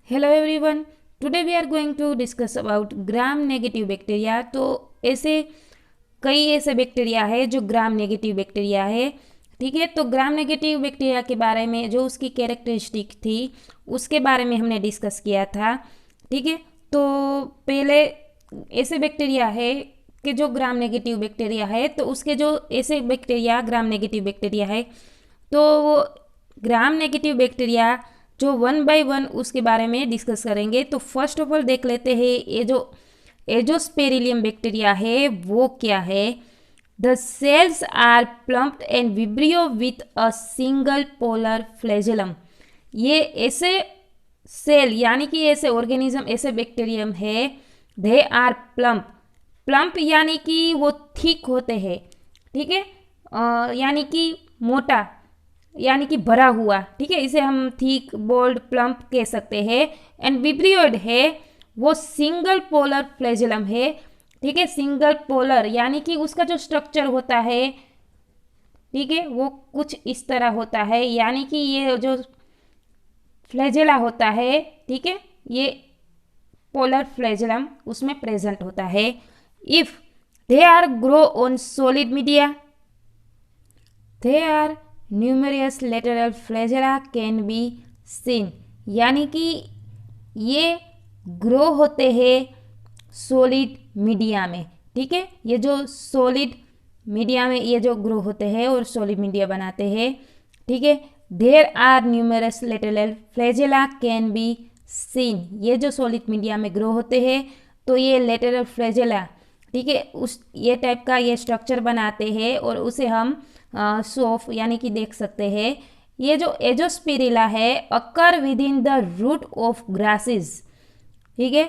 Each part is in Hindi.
Hello everyone, today we are going to discuss about gram negative bacteria. तो ऐसे कई ऐसे बैक्टीरिया है जो ग्राम नेगेटिव बैक्टीरिया है। ठीक है, तो ग्राम नेगेटिव बैक्टीरिया के बारे में जो उसकी कैरेक्टरिस्टिक थी उसके बारे में हमने डिस्कस किया था। ठीक है, तो पहले ऐसे बैक्टीरिया है कि जो ग्राम नेगेटिव बैक्टीरिया है, तो उसके जो ऐसे बैक्टीरिया ग्राम नेगेटिव बैक्टीरिया है, तो वो ग्राम नेगेटिव बैक्टीरिया जो वन बाय वन उसके बारे में डिस्कस करेंगे। तो फर्स्ट ऑफ ऑल देख लेते हैं ये जो एजोस्पेरिलियम बैक्टीरिया है वो क्या है। The cells are plumped and vibrio with a single polar flagellum. ये ऐसे सेल यानी कि ऐसे ऑर्गेनिज्म ऐसे बैक्टीरियम है, दे आर प्लम्प। प्लम्प यानी कि वो थिक होते हैं। ठीक है, यानी कि मोटा यानी कि भरा हुआ। ठीक है, इसे हम थिक बोल्ड प्लम्प कह सकते हैं। एंड विब्रियोइड है वो सिंगल पोलर फ्लैजेलम है। ठीक है, सिंगल पोलर यानी कि उसका जो स्ट्रक्चर होता है, ठीक है, वो कुछ इस तरह होता है, यानी कि ये जो फ्लैजेला होता है, ठीक है, ये पोलर फ्लैजेलम उसमें प्रेजेंट होता है। If they are grow on solid media, they are numerous lateral flagella can be seen. यानी कि ये ग्रो होते हैं सॉलिड मीडिया में। ठीक है, ये जो सॉलिड मीडिया में ये जो ग्रो होते हैं और सॉलिड मीडिया बनाते हैं। ठीक है, there are numerous lateral flagella can be seen. ये जो सॉलिड मीडिया में ग्रो होते हैं तो ये लेटरल फ्लैजेला, ठीक है, उस ये टाइप का ये स्ट्रक्चर बनाते हैं और उसे हम सोफ यानी कि देख सकते हैं। ये जो एजोस्पिरिला है occur within the root of grasses. ठीक है,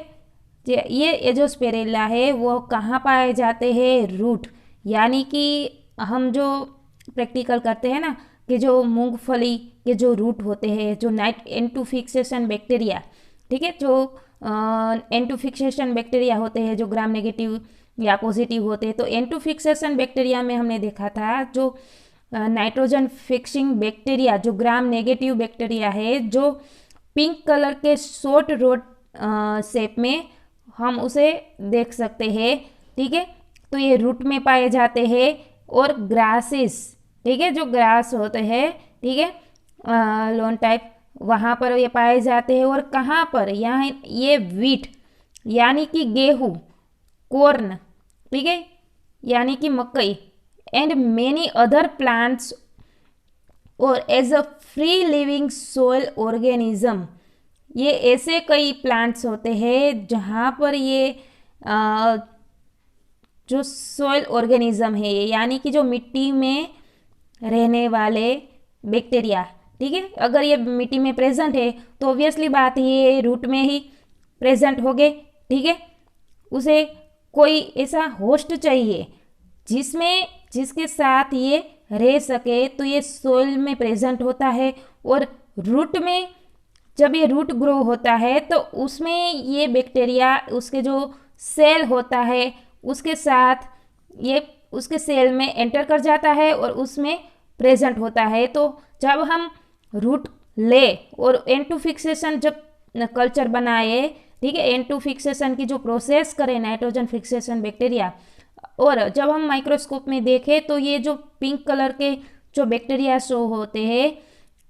ये एजोस्पिरिला है वो कहाँ पाए जाते हैं, रूट। यानी कि हम जो प्रैक्टिकल करते हैं ना कि जो मूंगफली के जो रूट होते हैं, जो नाइट एंटोफिक्सेशन बैक्टीरिया, ठीक है, जो एंटोफिक्सेशन बैक्टीरिया होते हैं जो ग्राम नेगेटिव या पॉजिटिव होते हैं। तो एंटोफिक्सेशन बैक्टीरिया में हमने देखा था जो नाइट्रोजन फिक्सिंग बैक्टीरिया जो ग्राम नेगेटिव बैक्टीरिया है, जो पिंक कलर के शॉर्ट रोड शेप में हम उसे देख सकते हैं। ठीक है, तो ये रूट में पाए जाते हैं और ग्रासेस, ठीक है, जो ग्रास होते हैं, ठीक है, लॉन टाइप, वहाँ पर ये पाए जाते हैं। और कहाँ पर, यहाँ ये वीट यानी कि गेहूँ, कॉर्न, ठीक है, यानी कि मकई, and many other plants or as a free living soil organism. ये ऐसे कई प्लांट्स होते हैं जहाँ पर ये जो सोयल ऑर्गेनिज्म है यानी कि जो मिट्टी में रहने वाले बैक्टीरिया, ठीक है, अगर ये मिट्टी में प्रेजेंट है तो ऑब्वियसली बात ये रूट में ही प्रेजेंट हो गए। ठीक है, उसे कोई ऐसा होस्ट चाहिए जिसके साथ ये रह सके, तो ये सोइल में प्रेजेंट होता है। और रूट में जब ये रूट ग्रो होता है तो उसमें ये बैक्टीरिया उसके जो सेल होता है उसके साथ ये उसके सेल में एंटर कर जाता है और उसमें प्रेजेंट होता है। तो जब हम रूट ले और एंटोफिक्सेशन जब कल्चर बनाए, ठीक है, एंटोफिक्सेशन की जो प्रोसेस करें नाइट्रोजन फिक्सेशन बैक्टीरिया, और जब हम माइक्रोस्कोप में देखें तो ये जो पिंक कलर के जो बैक्टीरिया शो होते हैं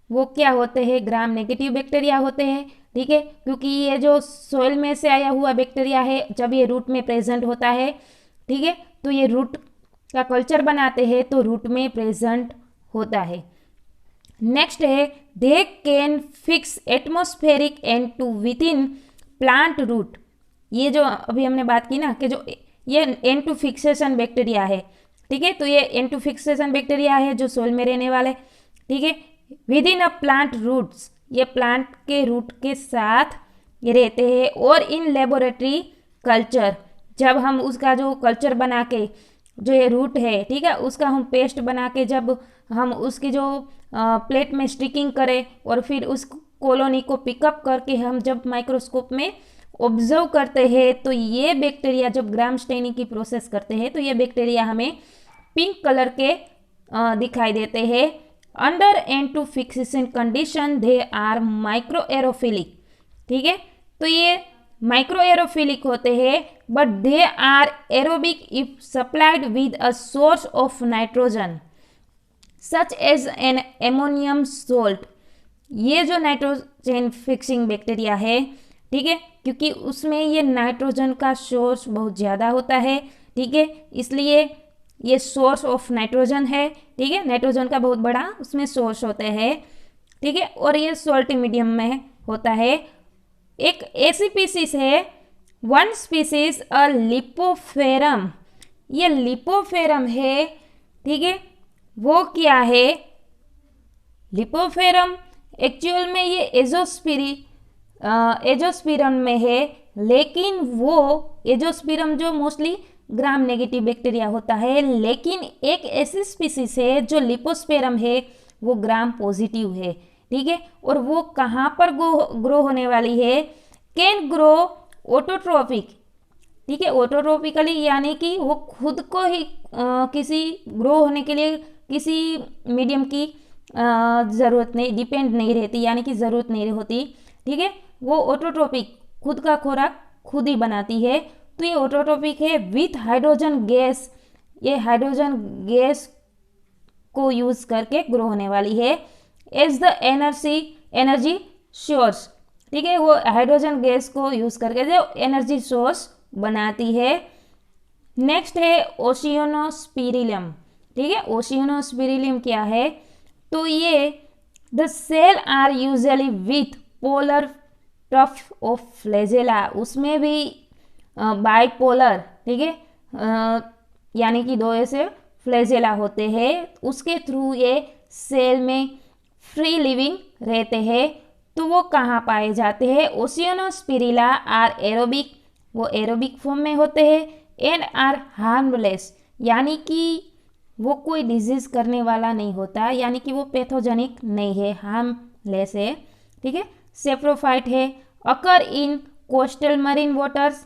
वो क्या होते हैं, ग्राम नेगेटिव बैक्टीरिया होते हैं। ठीक है, क्योंकि ये जो सोइल में से आया हुआ बैक्टीरिया है जब ये रूट में प्रेजेंट होता है, ठीक है, तो ये रूट का कल्चर बनाते हैं तो रूट में प्रेजेंट होता है। नेक्स्ट है they can fix atmospheric N two within plant root. ये जो अभी हमने बात की ना कि जो ये एंटोफिक्सेशन बैक्टीरिया है, ठीक है, तो ये एंटोफिक्सेशन बैक्टीरिया है जो सोइल में रहने वाले, ठीक है, within a plant roots, ये प्लांट के रूट के साथ ये रहते हैं। और इन लेबोरेटरी कल्चर, जब हम उसका जो कल्चर बना के जो ये रूट है, ठीक है, उसका हम पेस्ट बना के जब हम उसकी जो प्लेट में स्टिकिंग करें और फिर उस कॉलोनी को पिकअप करके हम जब माइक्रोस्कोप में ऑब्जर्व करते हैं तो ये बैक्टीरिया जब ग्राम स्टेनिंग की प्रोसेस करते हैं तो ये बैक्टीरिया हमें पिंक कलर के दिखाई देते हैं। अंडर एंटोफिक्सेशन condition they are microaerophilic. ठीक है। तो ये माइक्रो एरोफिलिक होते हैं, but they are aerobic if supplied with a source of nitrogen such as an ammonium salt. ये जो नाइट्रोजन फिक्सिंग बैक्टीरिया है, ठीक है, क्योंकि उसमें ये नाइट्रोजन का सोर्स बहुत ज़्यादा होता है, ठीक है, इसलिए ये सोर्स ऑफ नाइट्रोजन है, ठीक है, नाइट्रोजन का बहुत बड़ा उसमें सोर्स होता है, ठीक है, और ये सॉल्टी मीडियम में होता है। एक ऐसी स्पीसीज है, वन स्पीसीज अ लिपोफेरम, ये लिपोफेरम है, ठीक है, वो क्या है, लिपोफेरम एक्चुअल में ये एजोस्पिरम में है, लेकिन वो एजोस्पिरम जो मोस्टली ग्राम नेगेटिव बैक्टीरिया होता है, लेकिन एक ऐसी स्पीसीज है जो लिपोस्पेरम है, वो ग्राम पॉजिटिव है, ठीक है, और वो कहाँ पर ग्रो होने वाली है, कैन ग्रो ऑटोट्रोपिक, ठीक है, ऑटोट्रोपिकली, यानी कि वो खुद को ही किसी ग्रो होने के लिए किसी मीडियम की ज़रूरत नहीं, डिपेंड नहीं रहती, यानी कि ज़रूरत नहीं होती, ठीक है, वो ऑटोट्रोपिक खुद का खुराक खुद ही बनाती है। तो ये ऑटोट्रोपिक है विथ हाइड्रोजन गैस, ये हाइड्रोजन गैस को यूज करके ग्रो होने वाली है एज द एनर्जी सोर्स, ठीक है, वो हाइड्रोजन गैस को यूज करके जो एनर्जी सोर्स बनाती है। नेक्स्ट है ओशियोनोस्पिरिलम, ठीक है, ओशियोनोस्पिरिलम क्या है, तो ये the cell are usually with polar tuft of flagella, उसमें भी बाइपोलर, ठीक है, यानी कि दो ऐसे फ्लैजेला होते हैं, उसके थ्रू ये सेल में फ्री लिविंग रहते हैं। तो वो कहाँ पाए जाते हैं, ओशियोनोस्पिरिला आर एरोबिक, वो एरोबिक फॉर्म में होते हैं, एंड आर हार्मलेस, यानी कि वो कोई डिजीज करने वाला नहीं होता, यानी कि वो पैथोजेनिक नहीं है, हार्मलेस है, ठीक है, सेप्रोफाइट है, अकर इन कोस्टल मरीन वाटर्स,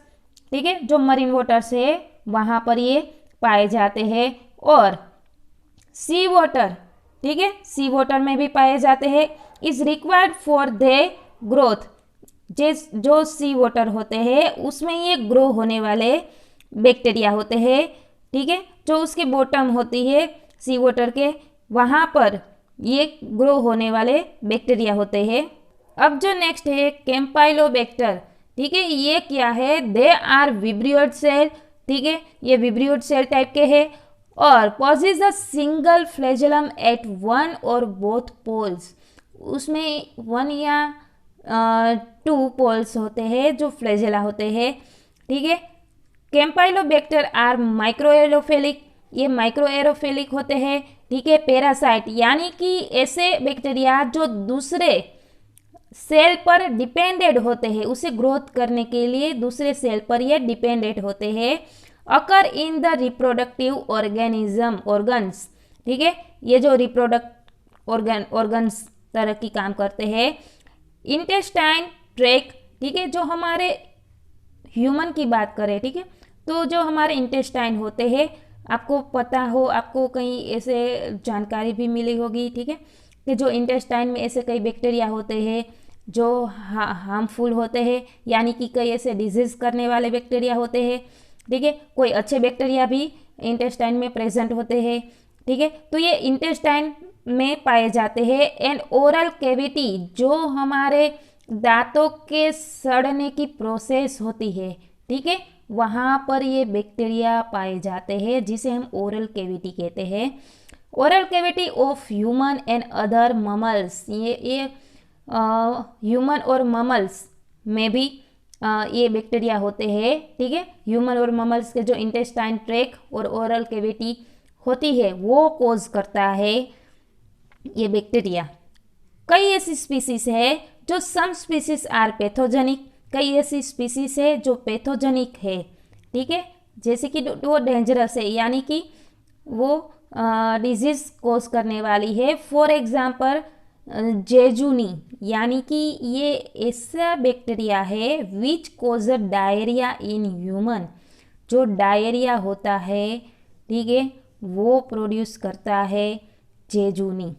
ठीक है, जो मरीन वाटर्स है वहाँ पर ये पाए जाते हैं, और सी वाटर, ठीक है, सी वाटर में भी पाए जाते हैं, is required for they growth, जो सी वाटर होते हैं उसमें ये ग्रो होने वाले बैक्टीरिया होते हैं, ठीक है, जो उसके बॉटम होती है सी वाटर के, वहाँ पर ये ग्रो होने वाले बैक्टीरिया होते हैं। अब जो नेक्स्ट है कैम्पाइलोबैक्टर, ठीक है, ये क्या है, दे आर विब्रियोड सेल, ठीक है, ये विब्रियोड सेल टाइप के हैं, और possess a single flagellum at one or both poles, उसमें वन या टू पोल्स होते हैं जो फ्लैजेला होते हैं, ठीक है। कैम्पाइलोबैक्टर आर माइक्रोएरोफिलिक, ये माइक्रोएरोफिलिक होते हैं, ठीक है, पैरासाइट, यानी कि ऐसे बैक्टीरिया जो दूसरे सेल पर डिपेंडेड होते हैं, उसे ग्रोथ करने के लिए दूसरे सेल पर ये डिपेंडेड होते हैं, अकर इन द रिप्रोडक्टिव ऑर्गन्स, ठीक है, ये जो रिप्रोडक्ट ऑर्गन्स तरह की काम करते हैं, इंटेस्टाइन ट्रैक, ठीक है, जो हमारे ह्यूमन की बात करें, ठीक है, तो जो हमारे इंटेस्टाइन होते हैं, आपको पता हो, आपको कहीं ऐसे जानकारी भी मिली होगी, ठीक है, कि जो इंटेस्टाइन में ऐसे कई बैक्टीरिया होते हैं जो हार्मफुल होते हैं, यानी कि कई ऐसे डिजीज करने वाले बैक्टीरिया होते हैं, ठीक है, कोई अच्छे बैक्टीरिया भी इंटेस्टाइन में प्रेजेंट होते हैं, ठीक है, तो ये इंटेस्टाइन में पाए जाते हैं। एंड ओरल कैविटी, जो हमारे दांतों के सड़ने की प्रोसेस होती है, ठीक है, वहाँ पर ये बैक्टीरिया पाए जाते हैं, जिसे हम ओरल कैविटी कहते हैं। Oral cavity of human and other mammals, ये ह्यूमन और ममल्स में भी ये बैक्टीरिया होते हैं, ठीक है, ह्यूमन और ममल्स के जो इंटेस्टाइन ट्रैक और ओरल कैविटी होती है वो कोज करता है ये बैक्टीरिया। कई ऐसी स्पीसीज है जो सम स्पीसीज आर पैथोजेनिक, कई ऐसी स्पीसीज है जो पैथोजेनिक है, ठीक है, जैसे कि वो डेंजरस है, यानी कि वो डिजीज कोज करने वाली है। फॉर एग्जाम्पल जेजुनी, यानी कि ये ऐसा बैक्टीरिया है विच कोज डायरिया इन ह्यूमन, जो डायरिया होता है, ठीक है, वो प्रोड्यूस करता है जेजुनी,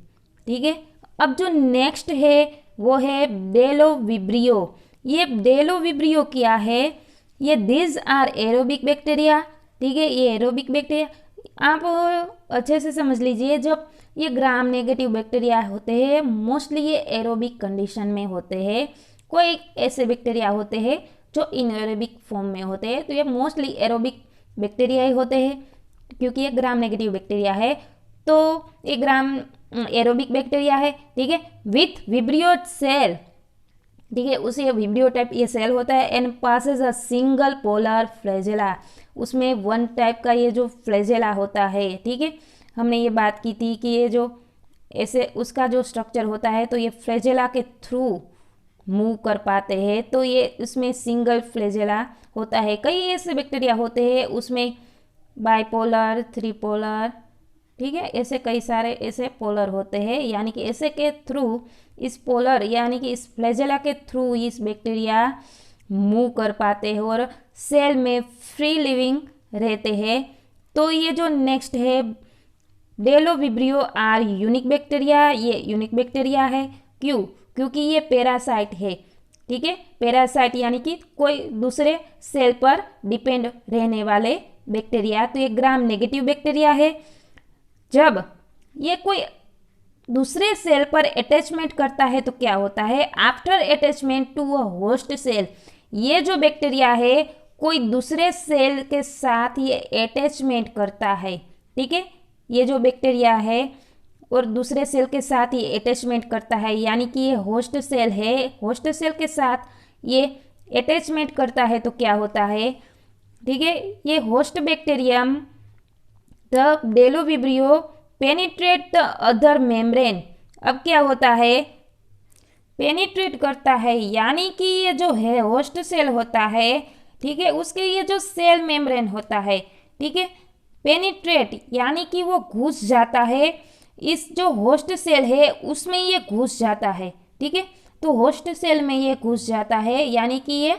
ठीक है। अब जो नेक्स्ट है वो है डेलोविब्रियो, ये डेलोविब्रियो क्या है, ये दिस आर एरोबिक बैक्टीरिया, ठीक है, ये एरोबिक बैक्टीरिया। आप अच्छे से समझ लीजिए, जब ये ग्राम नेगेटिव बैक्टीरिया होते हैं मोस्टली ये एरोबिक कंडीशन में होते हैं। कोई ऐसे बैक्टीरिया होते हैं जो इनएरोबिक फॉर्म में होते हैं, तो ये मोस्टली एरोबिक बैक्टीरिया ही होते हैं क्योंकि ये ग्राम नेगेटिव बैक्टीरिया है। तो ये ग्राम एरोबिक बैक्टीरिया है, ठीक है, विथ विब्रियो सेल, ठीक है, उसे विब्रियो टाइप ये सेल होता है and passes a single polar flagella, उसमें वन टाइप का ये जो फ्लैजेला होता है, ठीक है, हमने ये बात की थी कि ये जो ऐसे उसका जो स्ट्रक्चर होता है तो ये फ्लैजेला के थ्रू मूव कर पाते हैं, तो ये उसमें सिंगल फ्लैजेला होता है। कई ऐसे बैक्टीरिया होते हैं उसमें बाइपोलर, थ्री पोलर, ठीक है, ऐसे कई सारे ऐसे पोलर होते हैं, यानी कि ऐसे के थ्रू इस पोलर यानी कि इस फ्लैजेला के थ्रू इस बैक्टीरिया मूव कर पाते हैं और सेल में फ्री लिविंग रहते हैं। तो ये जो नेक्स्ट है डेलोविब्रियो आर यूनिक बैक्टीरिया, ये यूनिक बैक्टीरिया है। क्यों? क्योंकि ये पैरासाइट है, ठीक है, पैरासाइट यानी कि कोई दूसरे सेल पर डिपेंड रहने वाले बैक्टीरिया। तो ये ग्राम नेगेटिव बैक्टीरिया है। जब ये कोई दूसरे सेल पर अटैचमेंट करता है तो क्या होता है, after attachment to a host cell, ये जो बैक्टीरिया है कोई दूसरे सेल के साथ ये अटैचमेंट करता है, ठीक है, ये जो बैक्टीरिया है और दूसरे सेल के साथ ये अटैचमेंट करता है, यानी कि ये होस्ट सेल है, होस्ट सेल के साथ ये अटैचमेंट करता है तो क्या होता है, ठीक है, ये host bacterium the Bdellovibrio penetrate the other membrane. अब क्या होता है, पेनिट्रेट करता है, यानी कि ये जो है होस्ट सेल होता है, ठीक है, उसके ये जो सेल मेम्ब्रेन होता है, ठीक है, पेनिट्रेट यानी कि वो घुस जाता है, इस जो होस्ट सेल है उसमें ये घुस जाता है, ठीक है, तो होस्ट सेल में ये घुस जाता है यानी कि ये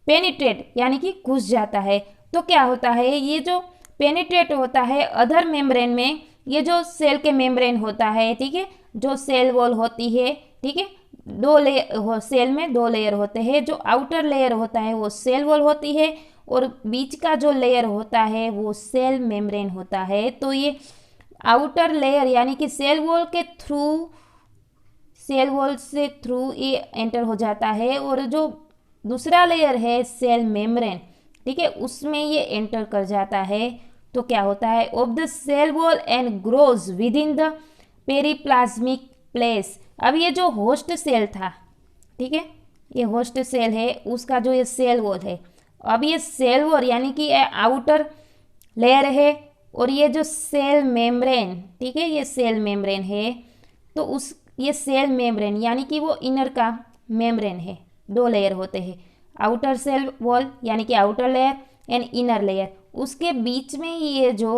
पेनिट्रेट यानी कि घुस जाता है। तो क्या होता है, ये जो पेनिट्रेट होता है अदर मेम्ब्रेन में, ये जो सेल के मेम्ब्रेन होता है, ठीक है, जो सेल वॉल होती है, ठीक है, दो लेयर सेल में दो लेयर होते हैं, जो आउटर लेयर होता है वो सेल वॉल होती है और बीच का जो लेयर होता है वो सेल मेम्ब्रेन होता है। तो ये आउटर लेयर यानी कि सेल वॉल के थ्रू, सेल वॉल से थ्रू ये एंटर हो जाता है और जो दूसरा लेयर है सेल मेम्ब्रेन, ठीक है, उसमें ये एंटर कर जाता है। तो क्या होता है, of the cell wall and grows within the periplasmic place. अब ये जो होस्ट सेल था, ठीक है, ये होस्ट सेल है, उसका जो ये सेल वॉल है, अब ये सेल वॉल यानी कि आउटर लेयर है और ये जो सेल मेम्ब्रेन, ठीक है, ये सेल मेम्ब्रेन है, तो उस ये सेल मेम्ब्रेन यानी कि वो इनर का मेम्ब्रेन है, दो लेयर होते हैं, आउटर सेल वॉल यानी कि outer layer and inner layer, उसके बीच में ये जो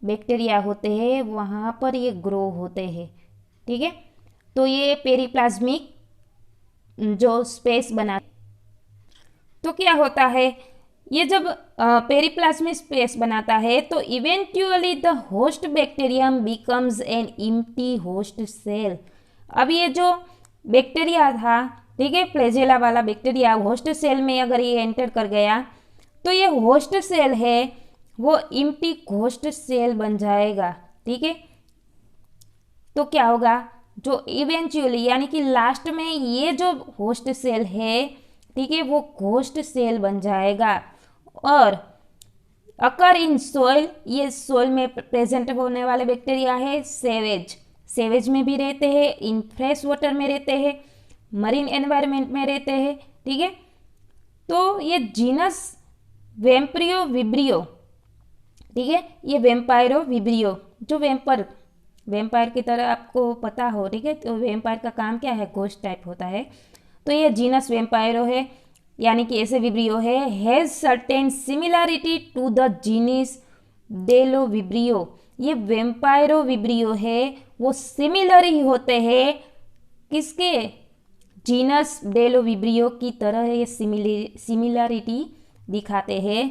बैक्टीरिया होते हैं वहाँ पर ये ग्रो होते हैं, ठीक है, तो ये पेरीप्लाज्मिक जो स्पेस बना, तो क्या होता है, ये जब पेरीप्लाज्मिक स्पेस बनाता है तो eventually the host bacterium becomes an empty host cell. अब ये जो बैक्टीरिया था, ठीक है, फ्लैजेला वाला बैक्टीरिया होस्ट सेल में अगर ये एंटर कर गया तो ये होस्ट सेल है वो एम्प्टी होस्ट सेल बन जाएगा, ठीक है, तो क्या होगा, जो इवेंचुअली यानी कि लास्ट में ये जो होस्ट सेल है, ठीक है, वो होस्ट सेल बन जाएगा। और अकर इन सोइल, ये सोइल में प्रेजेंट होने वाले बैक्टीरिया है सेवेज, सेवेज में भी रहते हैं, इन फ्रेश वाटर में रहते हैं, मरीन एनवायरनमेंट में रहते हैं, ठीक है, तो ये जीनस वेम्प्रियो विब्रियो, ठीक है, ये वेम्पायरो विब्रियो, जो वेम्पायर की तरह आपको पता हो, ठीक है, तो वेम्पायर का काम क्या है, घोस्ट टाइप होता है, तो ये जीनस वेम्पायरो है यानी कि ऐसे विब्रियो है, has certain similarity to the genus Bdellovibrio. ये वेम्पायरो विब्रियो है वो सिमिलर ही होते हैं किसके, जीनस डेलोविब्रियो की तरह ये सिमिलरिटी दिखाते हैं,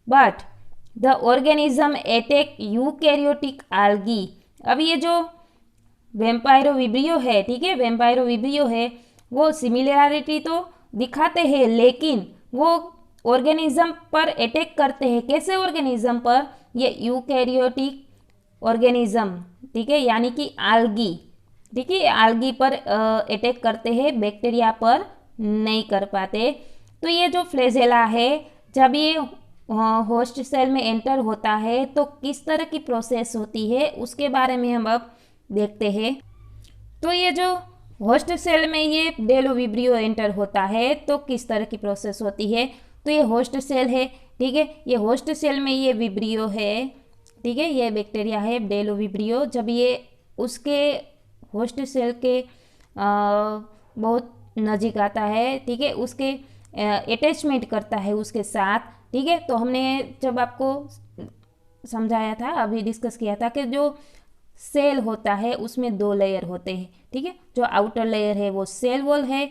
but the organism attack eukaryotic algae. अब ये जो वेम्पायरो विब्रियो है, ठीक है, वेम्पायरो विब्रियो है वो सिमिलरिटी तो दिखाते हैं, लेकिन वो ऑर्गेनिज्म पर अटैक करते हैं। कैसे ऑर्गेनिज्म पर? ये यूकैरियोटिक ऑर्गेनिज्म, ठीक है, यानी कि आल्गी, ठीक है, आल्गी पर अटैक करते हैं, बैक्टीरिया पर नहीं कर पाते। तो ये जो फ्लैजेला है, जब ये होस्ट सेल में एंटर होता है तो किस तरह की प्रोसेस होती है उसके बारे में हम अब देखते हैं। तो ये जो होस्ट सेल में ये डेलोविब्रियो एंटर होता है तो किस तरह की प्रोसेस होती है। तो ये होस्ट सेल है, ठीक है, ये होस्ट सेल में ये विब्रियो है, ठीक है, ये बैक्टीरिया है डेलोविब्रियो। जब ये उसके होस्ट सेल के बहुत नज़दीक आता है, ठीक है, उसके अटैचमेंट करता है उसके साथ, ठीक है। तो हमने जब आपको समझाया था, अभी डिस्कस किया था कि जो सेल होता है उसमें दो लेयर होते हैं, ठीक है। जो आउटर लेयर है वो सेल वॉल है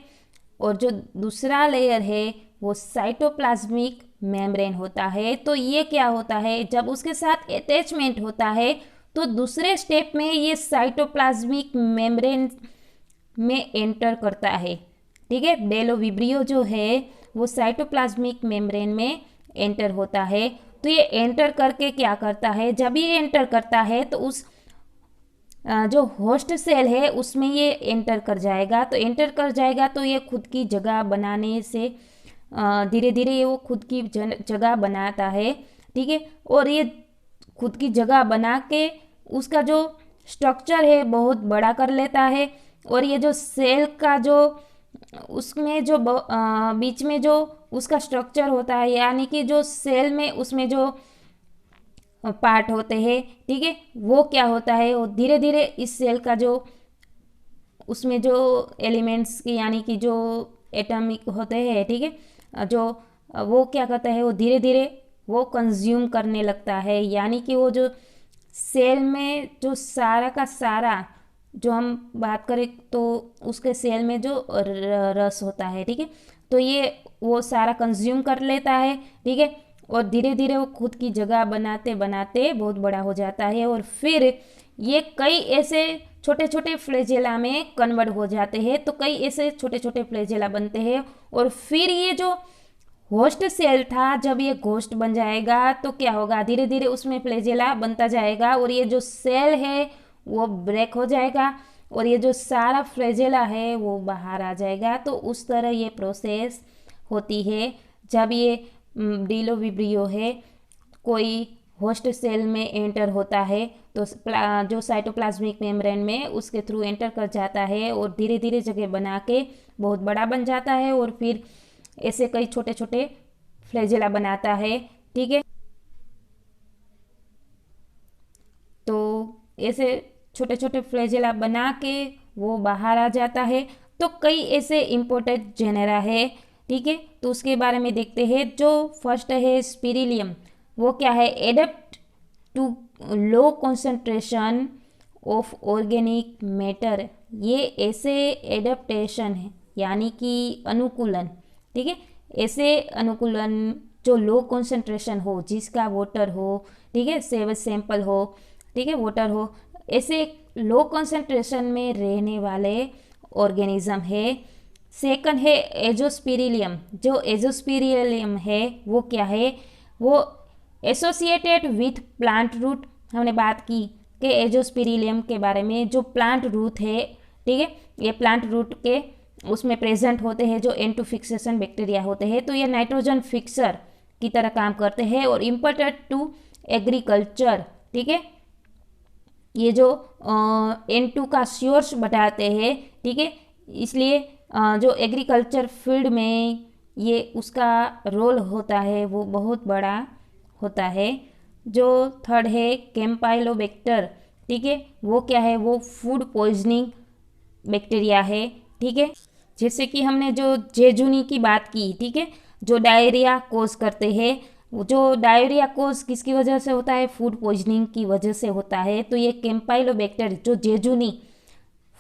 और जो दूसरा लेयर है वो साइटोप्लाज्मिक मेम्ब्रेन होता है। तो ये क्या होता है, जब उसके साथ अटैचमेंट होता है तो दूसरे स्टेप में ये साइटोप्लाज्मिक मेम्ब्रेन में एंटर करता है, ठीक है। डेलोविब्रियो जो है वो साइटोप्लाज्मिक मेम्ब्रेन में एंटर होता है। तो ये एंटर करके क्या करता है, जब ये एंटर करता है तो उस जो होस्ट सेल है उसमें ये एंटर कर जाएगा। तो एंटर कर जाएगा तो ये खुद की जगह बनाने से धीरे धीरे ये वो खुद की जगह बनाता है, ठीक है। और ये खुद की जगह बना के उसका जो स्ट्रक्चर है बहुत बड़ा कर लेता है। और ये जो सेल का जो उसमें जो बीच में जो उसका स्ट्रक्चर होता है, यानी कि जो सेल में उसमें जो पार्ट होते हैं, ठीक है, वो क्या होता है, वो धीरे धीरे इस सेल का जो उसमें जो एलिमेंट्स की यानी कि जो एटॉमिक होते हैं, ठीक है, जो वो क्या करता है, वो धीरे धीरे वो कंज्यूम करने लगता है। यानी कि वो जो सेल में जो सारा का सारा जो हम बात करें तो उसके सेल में जो रस होता है, ठीक है, तो ये वो सारा कंज्यूम कर लेता है, ठीक है। और धीरे धीरे वो खुद की जगह बनाते बनाते बहुत बड़ा हो जाता है और फिर ये कई ऐसे छोटे छोटे फ्लैजेला में कन्वर्ट हो जाते हैं। तो कई ऐसे छोटे छोटे फ्लैजेला बनते हैं और फिर ये जो होस्ट सेल था जब ये घोस्ट बन जाएगा तो क्या होगा, धीरे धीरे उसमें फ्लैजेला बनता जाएगा और ये जो सेल है वो ब्रेक हो जाएगा और ये जो सारा फ्लैजेला है वो बाहर आ जाएगा। तो उस तरह ये प्रोसेस होती है जब ये डेलोविब्रियो है कोई होस्ट सेल में एंटर होता है तो जो साइटोप्लाज्मिक मेम्ब्रेन में उसके थ्रू एंटर कर जाता है और धीरे धीरे जगह बना के बहुत बड़ा बन जाता है और फिर ऐसे कई छोटे छोटे फ्लैजेला बनाता है, ठीक है। तो ऐसे छोटे छोटे फ्लैजेला बना के वो बाहर आ जाता है। तो कई ऐसे इम्पोर्टेंट जेनेरा है, ठीक है, तो उसके बारे में देखते हैं। जो फर्स्ट है स्पिरिलियम, वो क्या है, adapt to low concentration of organic matter. ये ऐसे एडेप्टेशन है यानी कि अनुकूलन, ठीक है, ऐसे अनुकूलन जो लो कॉन्सेंट्रेशन हो, जिसका वाटर हो, ठीक है, सेवेज सैंपल हो, ठीक है, वाटर हो, ऐसे लो कॉन्सेंट्रेशन में रहने वाले ऑर्गेनिज्म है। सेकंड है एजोस्पिरिलियम। जो एजोस्पिरिलियम है वो क्या है, वो एसोसिएटेड विथ प्लांट रूट। हमने बात की कि एजोस्पिरिलियम के बारे में, जो प्लांट रूट है, ठीक है, ये प्लांट रूट के उसमें प्रेजेंट होते हैं जो एंटू फिक्सेशन बैक्टीरिया होते हैं। तो ये नाइट्रोजन फिक्सर की तरह काम करते हैं और इम्पोर्टेंट टू एग्रीकल्चर, ठीक है, ये जो N2 का सोर्स बढ़ाते हैं, ठीक है, इसलिए जो एग्रीकल्चर फील्ड में ये उसका रोल होता है वो बहुत बड़ा होता है। जो थर्ड है कैम्पाइलोबैक्टर, ठीक है, वो क्या है, वो फूड पॉइजनिंग बैक्टीरिया है, ठीक है। जैसे कि हमने जो जेजुनी की बात की, ठीक है, जो डायरिया कोज करते हैं, जो डायरिया कोज किसकी वजह से होता है, फूड पॉइजनिंग की वजह से होता है। तो ये कैम्पाइलोबैक्टर जो जेजुनी,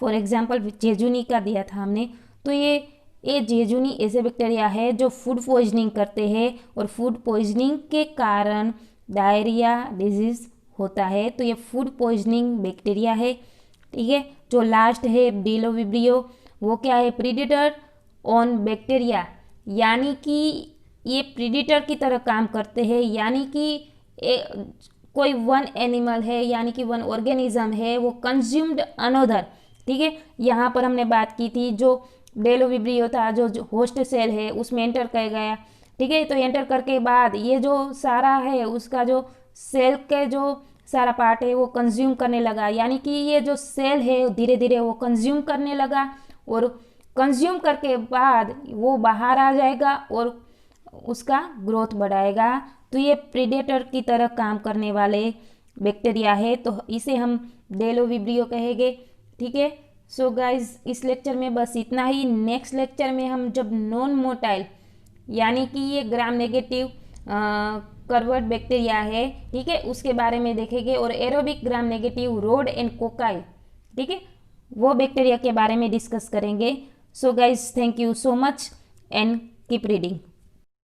फॉर एग्जांपल जेजुनी का दिया था हमने, तो ये जेजुनी ऐसे बैक्टीरिया है जो फूड पॉइजनिंग करते हैं और फूड पॉइजनिंग के कारण डायरिया डिजीज होता है। तो ये फूड पॉइजनिंग बैक्टीरिया है, ठीक है। जो लास्ट है डेलोविब्रियो, वो क्या है, प्रीडेटर ऑन बैक्टीरिया, यानी कि ये प्रीडेटर की तरह काम करते हैं, यानी कि कोई वन एनिमल है यानी कि वन ऑर्गेनिज्म है वो कंज्यूम्ड अनोदर। ठीक है, यहाँ पर हमने बात की थी जो डेलोविब्रियो था जो होस्ट सेल है उसमें एंटर कर गया। ठीक है, तो एंटर करके बाद ये जो सारा है उसका जो सेल के जो सारा पार्ट है वो कंज्यूम करने लगा, यानी कि ये जो सेल है धीरे धीरे वो कंज्यूम करने लगा और कंज्यूम करके बाद वो बाहर आ जाएगा और उसका ग्रोथ बढ़ाएगा। तो ये प्रीडेटर की तरह काम करने वाले बैक्टीरिया है, तो इसे हम डेलोविब्रियो कहेंगे। ठीक है, सो गाइज इस लेक्चर में बस इतना ही। नेक्स्ट लेक्चर में हम जब नॉन मोटाइल यानी कि ये ग्राम नेगेटिव कर्वर्ड बैक्टीरिया है, ठीक है, उसके बारे में देखेंगे और aerobic gram negative road and cocci, ठीक है, वो बैक्टीरिया के बारे में डिस्कस करेंगे। So guys thank you so much and keep reading.